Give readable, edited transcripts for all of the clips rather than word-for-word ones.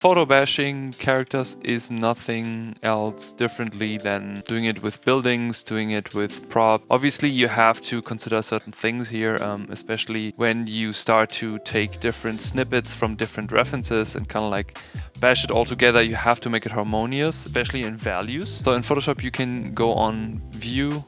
Photobashing characters is nothing else differently than doing it with buildings, doing it with prop. Obviously, you have to consider certain things here, especially when you start to take different snippets from different references and kind of like bash it all together. You have to make it harmonious, especially in values. So in Photoshop, you can go on View,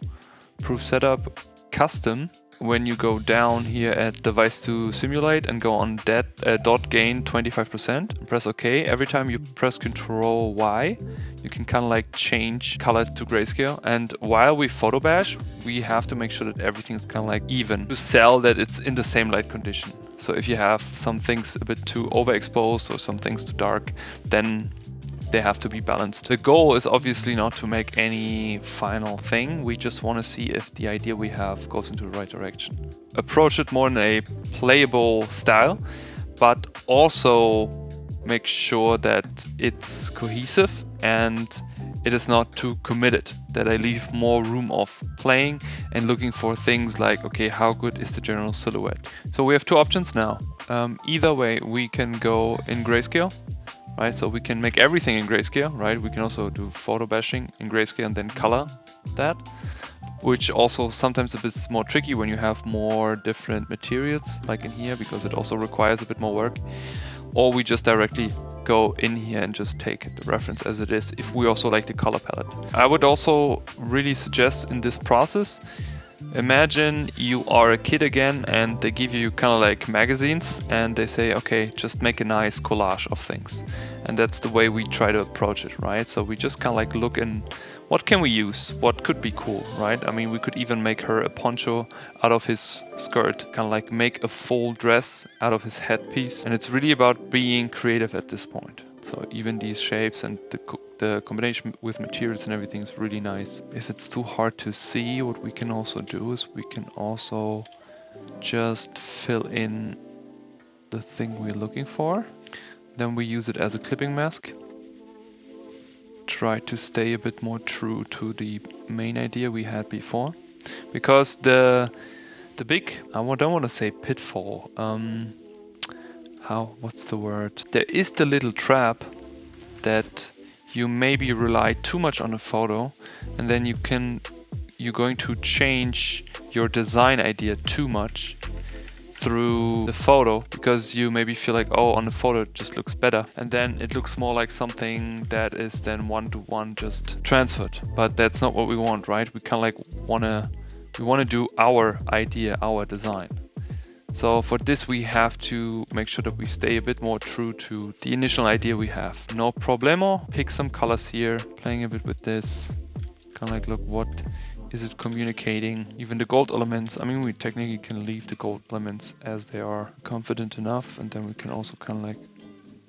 Proof Setup, Custom. When you go down here at device to simulate and go on dot gain 25% and press OK, every time you press Control Y, you can kind of like change color to grayscale. And while we photobash, we have to make sure that everything's kind of like even to sell that it's in the same light condition. So if you have some things a bit too overexposed or some things too dark, then they have to be balanced. The goal is obviously not to make any final thing. We just want to see if the idea we have goes into the right direction. Approach it more in a playable style, but also make sure that it's cohesive and it is not too committed, that I leave more room of playing and looking for things like, okay, how good is the general silhouette? So we have two options now. Either way, we can go in grayscale, right? So we can make everything in grayscale, right? We can also do photo bashing in grayscale and then color that, which also sometimes a bit more tricky when you have more different materials like in here, because it also requires a bit more work. Or we just directly go in here and just take the reference as it is if we also like the color palette. I would also really suggest in this process, imagine you are a kid again and they give you kind of like magazines and they say, okay, just make a nice collage of things. And that's the way we try to approach it, right? So we just kind of like look in, what can we use? What could be cool, right? I mean, we could even make her a poncho out of his skirt, kind of like make a full dress out of his headpiece. And it's really about being creative at this point. So even these shapes and the combination with materials and everything is really nice. If it's too hard to see, what we can also do is we can also just fill in the thing we're looking for. Then we use it as a clipping mask. Try to stay a bit more true to the main idea we had before. Because the big, I don't want to say pitfall, what's the word? There is the little trap that you maybe rely too much on a photo and then you're going to change your design idea too much through the photo because you maybe feel like, oh, on the photo it just looks better, and then it looks more like something that is then one-to-one just transferred. But that's not what we want, right? We kind of like want to do our idea, our design. So for this, we have to make sure that we stay a bit more true to the initial idea we have. No problemo. Pick some colors here, playing a bit with this. Kind of like, look, what is it communicating? Even the gold elements. I mean, we technically can leave the gold elements as they are, confident enough. And then we can also kind of like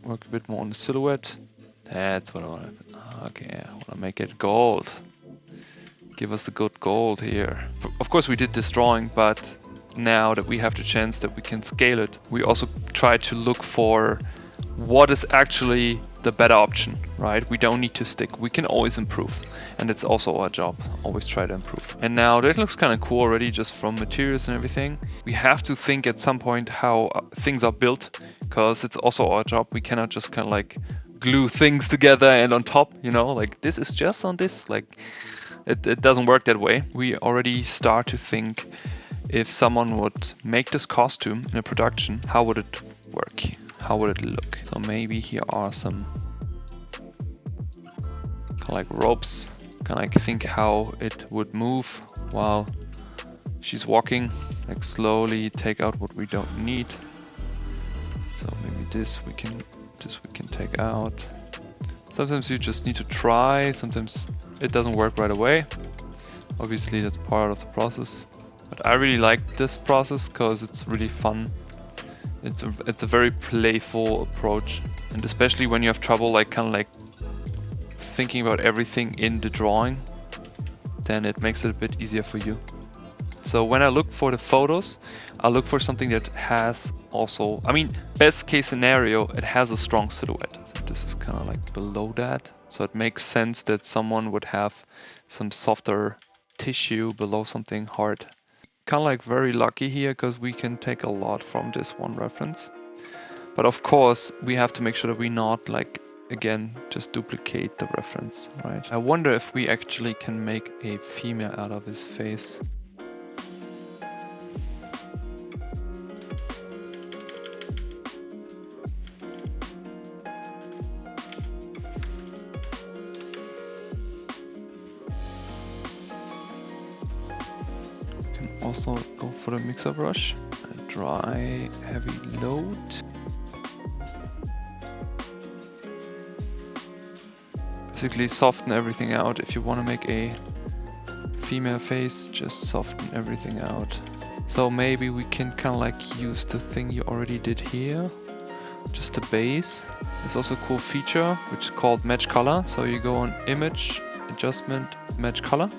work a bit more on the silhouette. That's what I want to, okay, I want to make it gold. Give us the good gold here. Of course, we did this drawing, but now that we have the chance that we can scale it, we also try to look for what is actually the better option, right? We don't need to stick, we can always improve, and it's also our job, always try to improve. And now that looks kind of cool already, just from materials and everything. We have to think at some point how things are built, because it's also our job. We cannot just kind of like glue things together and on top, you know, like this is just on this, like it doesn't work that way. We already start to think, if someone would make this costume in a production, how would it work? How would it look? So maybe here are some kind of like ropes, kind of like think how it would move while she's walking, like slowly take out what we don't need. So maybe this we can take out. Sometimes you just need to try, sometimes it doesn't work right away. Obviously that's part of the process. But I really like this process because it's really fun. It's a very playful approach, and especially when you have trouble like kind of like thinking about everything in the drawing, then it makes it a bit easier for you. So when I look for the photos, I look for something that has also, I mean, best case scenario, it has a strong silhouette. So this is kind of like below that. So it makes sense that someone would have some softer tissue below something hard. Kind of like very lucky here because we can take a lot from this one reference. But of course, we have to make sure that we not like, again, just duplicate the reference, right? I wonder if we actually can make a female out of his face. Also go for the mixer brush, dry, heavy load. Basically soften everything out. If you want to make a female face, just soften everything out. So maybe we can kind of like use the thing you already did here, just the base. There's also a cool feature which is called match color. So you go on image, adjustment, match color.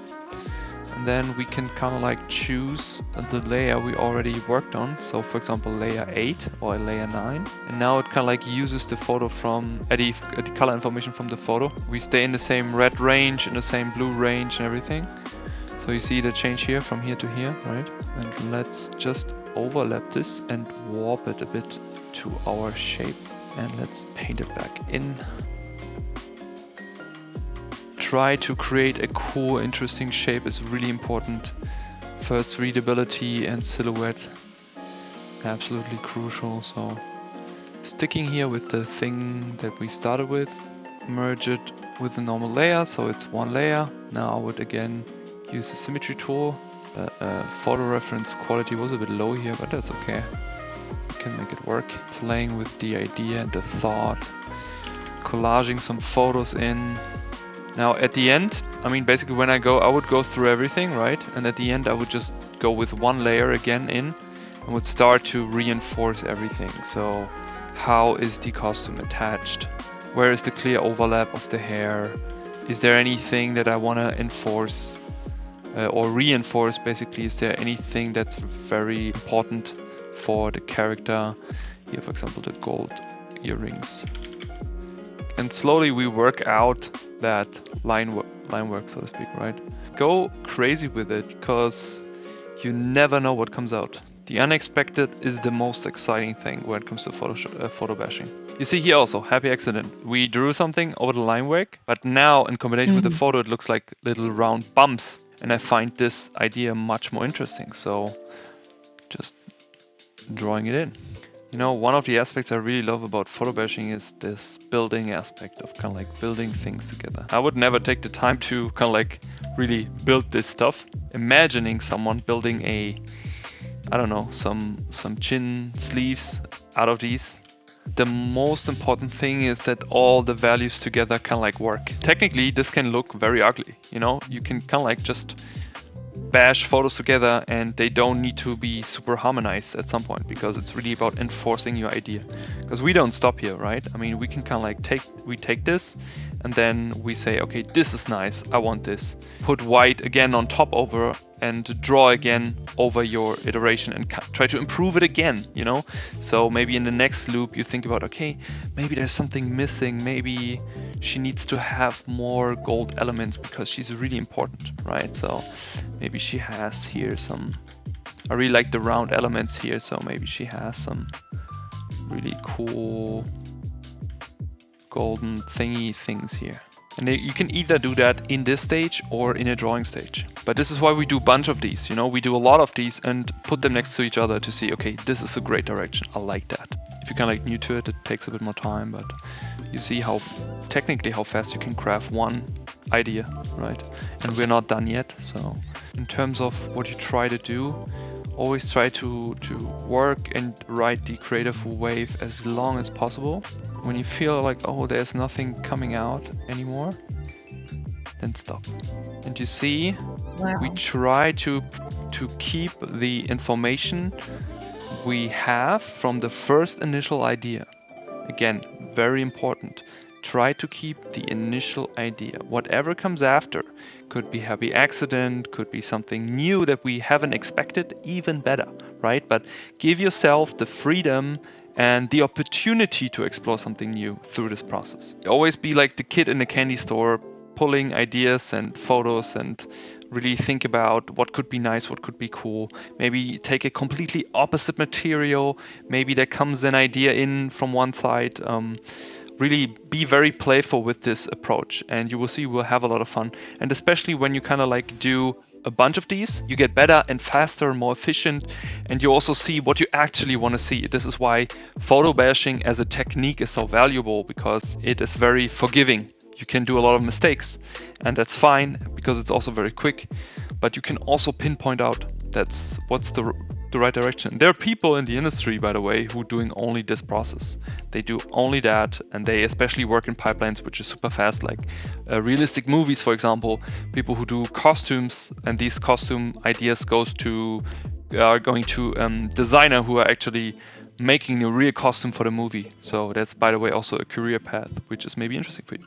And then we can kind of like choose the layer we already worked on. So for example, layer 8 or layer 9. And now it kind of like uses the photo from the color information from the photo. We stay in the same red range, in the same blue range and everything. So you see the change here from here to here, right? And let's just overlap this and warp it a bit to our shape. And let's paint it back in. Try to create a cool, interesting shape is really important. First, readability and silhouette, absolutely crucial. So sticking here with the thing that we started with, merge it with the normal layer, so it's one layer. Now I would again use the symmetry tool. Photo reference quality was a bit low here, but that's okay. We can make it work. Playing with the idea and the thought, collaging some photos in. Now at the end, I mean, basically when I would go through everything, right? And at the end I would just go with one layer again in and would start to reinforce everything. So how is the costume attached? Where is the clear overlap of the hair? Is there anything that I want to enforce or reinforce basically? Is there anything that's very important for the character? Here, for example, the gold earrings. And slowly we work out that line work, so to speak, right? Go crazy with it, because you never know what comes out. The unexpected is the most exciting thing when it comes to photo bashing. You see here also, happy accident. We drew something over the line work, but now in combination with the photo, it looks like little round bumps. And I find this idea much more interesting. So just drawing it in. You know, one of the aspects I really love about photobashing is this building aspect of kind of like building things together. I would never take the time to kind of like really build this stuff. Imagining someone building a, I don't know, some chin sleeves out of these. The most important thing is that all the values together kind of like work. Technically, this can look very ugly. You know, you can kind of like just bash photos together and they don't need to be super harmonized at some point, because it's really about enforcing your idea. Because we don't stop here, right? I mean, we can kind of like take this and then we say, okay, this is nice, I want this. Put white again on top over and draw again over your iteration and try to improve it again, you know? So maybe in the next loop you think about, okay, maybe there's something missing, maybe she needs to have more gold elements because she's really important, right? So maybe she has here some, I really like the round elements here, so maybe she has some really cool golden thingy things here. And you can either do that in this stage or in a drawing stage. But this is why we do a bunch of these, you know, we do a lot of these and put them next to each other to see, okay, this is a great direction, I like that. If you're kind of like new to it, it takes a bit more time, but you see how technically how fast you can craft one idea, right? And we're not done yet. So in terms of what you try to do, always try to work and ride the creative wave as long as possible. When you feel like, oh, there's nothing coming out anymore, then stop. And you see, we try to keep the information we have from the first initial idea. Again, very important. Try to keep the initial idea. Whatever comes after could be happy accident, could be something new that we haven't expected, even better, right? But give yourself the freedom and the opportunity to explore something new through this process. Always be like the kid in the candy store pulling ideas and photos and really think about what could be nice, what could be cool. Maybe take a completely opposite material. Maybe there comes an idea in from one side. Really be very playful with this approach, and you will see we'll have a lot of fun. And especially when you kind of like do a bunch of these, you get better and faster and more efficient, and you also see what you actually want to see. This is why photobashing as a technique is so valuable, because it is very forgiving. You can do a lot of mistakes, and that's fine because it's also very quick, but you can also pinpoint out that's what's the right direction. There are people in the industry, by the way, who are doing only this process. They do only that, and they especially work in pipelines, which is super fast, like realistic movies, for example. People who do costumes, and these costume ideas are going to designer who are actually making a real costume for the movie. So that's, by the way, also a career path, which is maybe interesting for you.